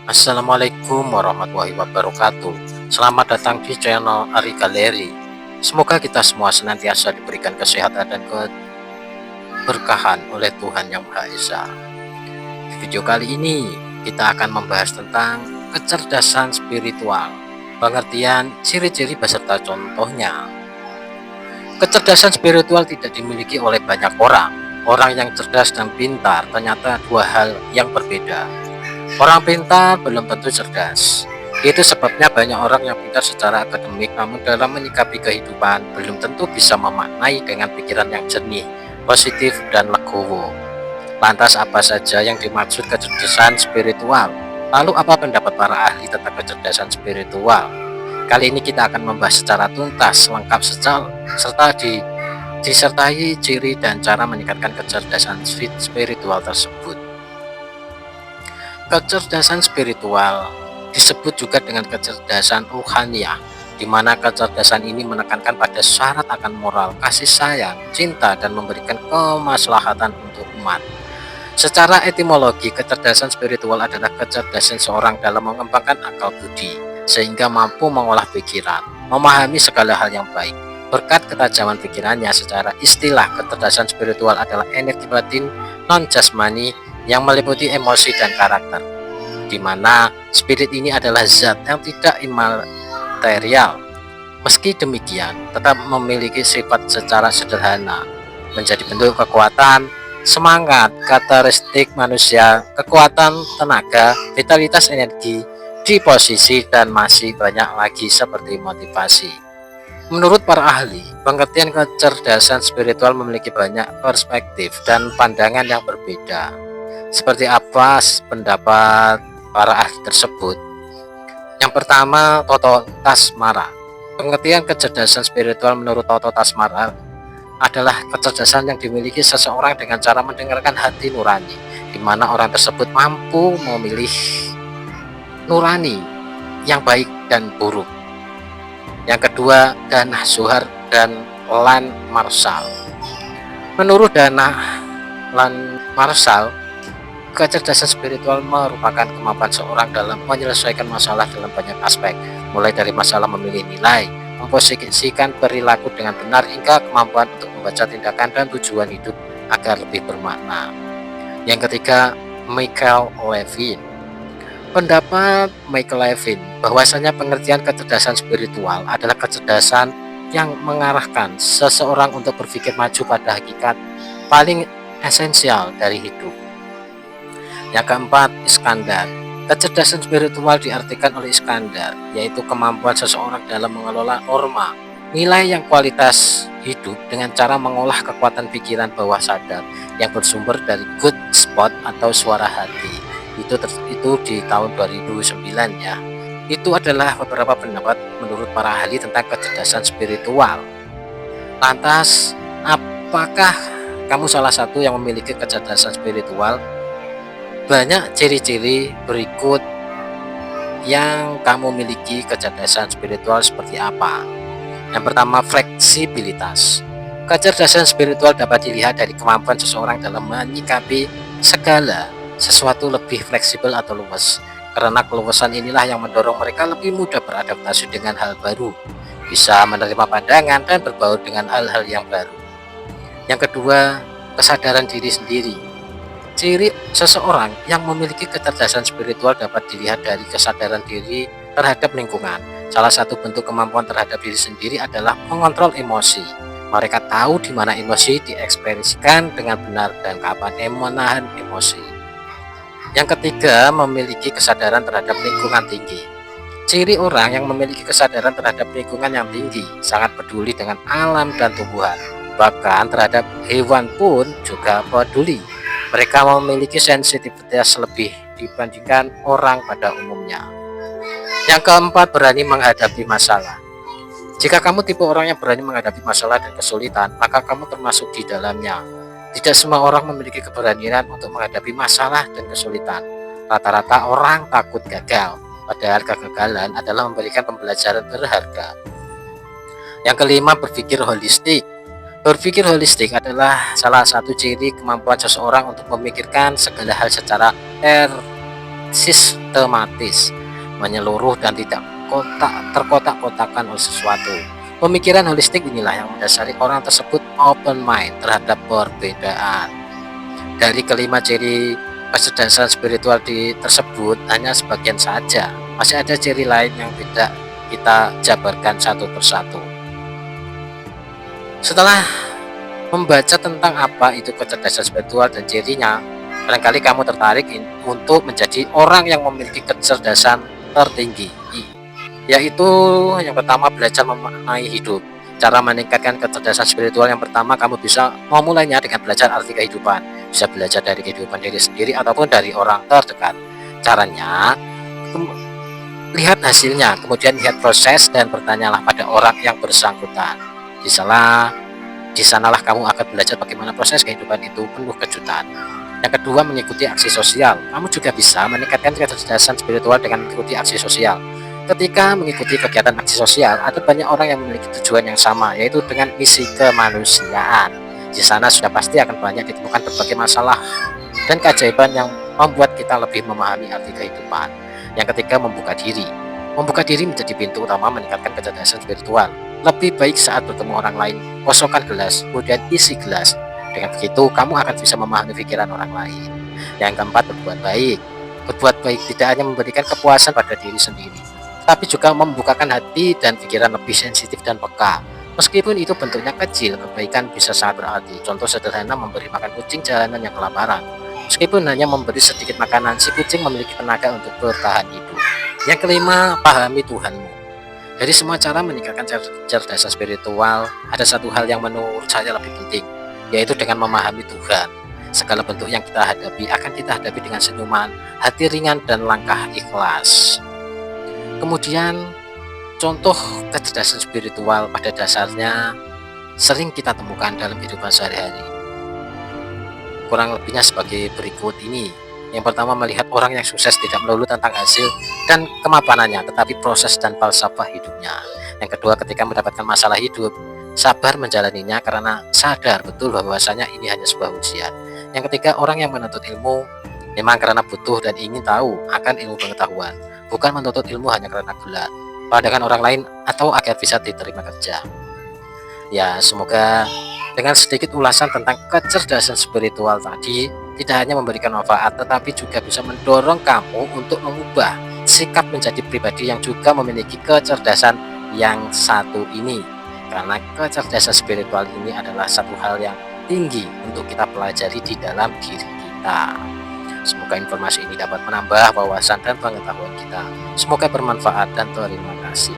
Assalamualaikum warahmatullahi wabarakatuh. Selamat datang di channel Ari Galeri. Semoga kita semua senantiasa diberikan kesehatan dan keberkahan oleh Tuhan Yang Maha Esa. Di video kali ini kita akan membahas tentang kecerdasan spiritual, pengertian, ciri-ciri beserta contohnya. Kecerdasan spiritual tidak dimiliki oleh banyak orang. Orang yang cerdas dan pintar ternyata dua hal yang berbeda. Orang pintar belum tentu cerdas. Itu sebabnya banyak orang yang pintar secara akademik namun dalam menyikapi kehidupan belum tentu bisa memaknai dengan pikiran yang jernih, positif, dan legowo. Lantas apa saja yang dimaksud kecerdasan spiritual? Lalu apa pendapat para ahli tentang kecerdasan spiritual? Kali ini kita akan membahas secara tuntas, lengkap, serta disertai ciri dan cara meningkatkan kecerdasan spiritual tersebut. Kecerdasan spiritual disebut juga dengan kecerdasan ruhaniyah, di mana kecerdasan ini menekankan pada syarat akan moral, kasih sayang, cinta, dan memberikan kemaslahatan untuk umat. Secara etimologi, kecerdasan spiritual adalah kecerdasan seorang dalam mengembangkan akal budi, sehingga mampu mengolah pikiran, memahami segala hal yang baik. Berkat ketajaman pikirannya, secara istilah kecerdasan spiritual adalah energi batin non-jasmani yang meliputi emosi dan karakter, di mana spirit ini adalah zat yang tidak imaterial. Meski demikian, tetap memiliki sifat secara sederhana, menjadi bentuk kekuatan, semangat, karakteristik manusia, kekuatan, tenaga, vitalitas, energi, disposisi, dan masih banyak lagi seperti motivasi. Menurut para ahli, pengertian kecerdasan spiritual memiliki banyak perspektif dan pandangan yang berbeda. Seperti apa pendapat para ahli tersebut? Yang pertama, Toto Tasmara. Pengertian kecerdasan spiritual menurut Toto Tasmara adalah kecerdasan yang dimiliki seseorang dengan cara mendengarkan hati nurani, di mana orang tersebut mampu memilih nurani yang baik dan buruk. Yang kedua, Danah Zuhar dan Lan Marshall. Menurut Danah Lan Marshall, kecerdasan spiritual merupakan kemampuan seorang dalam menyelesaikan masalah dalam banyak aspek, mulai dari masalah memilih nilai, memposisikan perilaku dengan benar, hingga kemampuan untuk membaca tindakan dan tujuan hidup agar lebih bermakna. Yang ketiga, Michael Levin. Pendapat Michael Levin bahwasanya pengertian kecerdasan spiritual adalah kecerdasan yang mengarahkan seseorang untuk berpikir maju pada hakikat paling esensial dari hidup. Yang keempat, Iskandar. Kecerdasan spiritual diartikan oleh Iskandar, yaitu kemampuan seseorang dalam mengelola norma, nilai yang kualitas hidup dengan cara mengolah kekuatan pikiran bawah sadar yang bersumber dari good spot atau suara hati. Itu di tahun 2009 ya. Itu adalah beberapa pendapat menurut para ahli tentang kecerdasan spiritual. Lantas, apakah kamu salah satu yang memiliki kecerdasan spiritual? Banyak ciri-ciri berikut yang kamu miliki kecerdasan spiritual seperti apa. Yang pertama, fleksibilitas. Kecerdasan spiritual dapat dilihat dari kemampuan seseorang dalam menyikapi segala sesuatu lebih fleksibel atau luwes. Karena keluasan inilah yang mendorong mereka lebih mudah beradaptasi dengan hal baru, bisa menerima pandangan dan berbaur dengan hal-hal yang baru. Yang kedua, kesadaran diri sendiri. Ciri seseorang yang memiliki kecerdasan spiritual dapat dilihat dari kesadaran diri terhadap lingkungan. Salah satu bentuk kemampuan terhadap diri sendiri adalah mengontrol emosi. Mereka tahu di mana emosi diekspresikan dengan benar dan kapan menahan emosi. Yang ketiga, memiliki kesadaran terhadap lingkungan tinggi. Ciri orang yang memiliki kesadaran terhadap lingkungan yang tinggi sangat peduli dengan alam dan tumbuhan. Bahkan terhadap hewan pun juga peduli. Mereka memiliki sensitivitas lebih dibandingkan orang pada umumnya. Yang keempat, berani menghadapi masalah. Jika kamu tipe orang yang berani menghadapi masalah dan kesulitan, maka kamu termasuk di dalamnya. Tidak semua orang memiliki keberanian untuk menghadapi masalah dan kesulitan. Rata-rata orang takut gagal, padahal kegagalan adalah memberikan pembelajaran berharga. Yang kelima, berpikir holistik. Berpikir holistik adalah salah satu ciri kemampuan seseorang untuk memikirkan segala hal secara sistematis, menyeluruh dan tidak terkotak-kotakan oleh sesuatu. Pemikiran holistik inilah yang mendasari orang tersebut open mind terhadap perbedaan. Dari kelima ciri kecerdasan spiritual tersebut hanya sebagian saja. Masih ada ciri lain yang tidak kita jabarkan satu persatu. Setelah membaca tentang apa itu kecerdasan spiritual dan cirinya, barangkali kamu tertarik untuk menjadi orang yang memiliki kecerdasan tertinggi, yaitu yang pertama, belajar memaknai hidup. Cara meningkatkan kecerdasan spiritual yang pertama, kamu bisa memulainya dengan belajar arti kehidupan. Bisa belajar dari kehidupan diri sendiri ataupun dari orang terdekat. Caranya, lihat hasilnya, kemudian lihat proses dan bertanyalah pada orang yang bersangkutan. Di sanalah kamu akan belajar bagaimana proses kehidupan itu penuh kejutan. Yang kedua, mengikuti aksi sosial. Kamu juga bisa meningkatkan kecerdasan spiritual dengan mengikuti aksi sosial. Ketika mengikuti kegiatan aksi sosial, ada banyak orang yang memiliki tujuan yang sama, yaitu dengan misi kemanusiaan. Di sana sudah pasti akan banyak ditemukan berbagai masalah dan keajaiban yang membuat kita lebih memahami arti kehidupan. Yang ketiga, membuka diri. Membuka diri menjadi pintu utama meningkatkan kecerdasan spiritual. Lebih baik saat bertemu orang lain, kosongkan gelas, kemudian isi gelas. Dengan begitu, kamu akan bisa memahami pikiran orang lain. Yang keempat, berbuat baik. Berbuat baik tidak hanya memberikan kepuasan pada diri sendiri, tapi juga membukakan hati dan pikiran lebih sensitif dan peka. Meskipun itu bentuknya kecil, kebaikan bisa sangat berarti. Contoh sederhana, memberi makan kucing jalanan yang kelaparan. Meskipun hanya memberi sedikit makanan, si kucing memiliki tenaga untuk bertahan hidup. Yang kelima, pahami Tuhanmu. Dari semua cara meningkatkan kecerdasan spiritual, ada satu hal yang menurut saya lebih penting, yaitu dengan memahami Tuhan. Segala bentuk yang kita hadapi akan kita hadapi dengan senyuman, hati ringan, dan langkah ikhlas. Kemudian, contoh kecerdasan spiritual pada dasarnya sering kita temukan dalam kehidupan sehari-hari. Kurang lebihnya sebagai berikut ini. Yang pertama, melihat orang yang sukses tidak melulu tentang hasil dan kemapanannya, tetapi proses dan falsafah hidupnya. Yang kedua, ketika mendapatkan masalah hidup, sabar menjalaninya karena sadar betul bahwasanya ini hanya sebuah ujian. Yang ketiga, orang yang menuntut ilmu memang karena butuh dan ingin tahu akan ilmu pengetahuan, bukan menuntut ilmu hanya karena gelar, pandangan orang lain, atau agar bisa diterima kerja. Ya, semoga dengan sedikit ulasan tentang kecerdasan spiritual tadi tidak hanya memberikan manfaat, tetapi juga bisa mendorong kamu untuk mengubah sikap menjadi pribadi yang juga memiliki kecerdasan yang satu ini. Karena kecerdasan spiritual ini adalah satu hal yang tinggi untuk kita pelajari di dalam diri kita. Semoga informasi ini dapat menambah wawasan dan pengetahuan kita. Semoga bermanfaat dan terima kasih.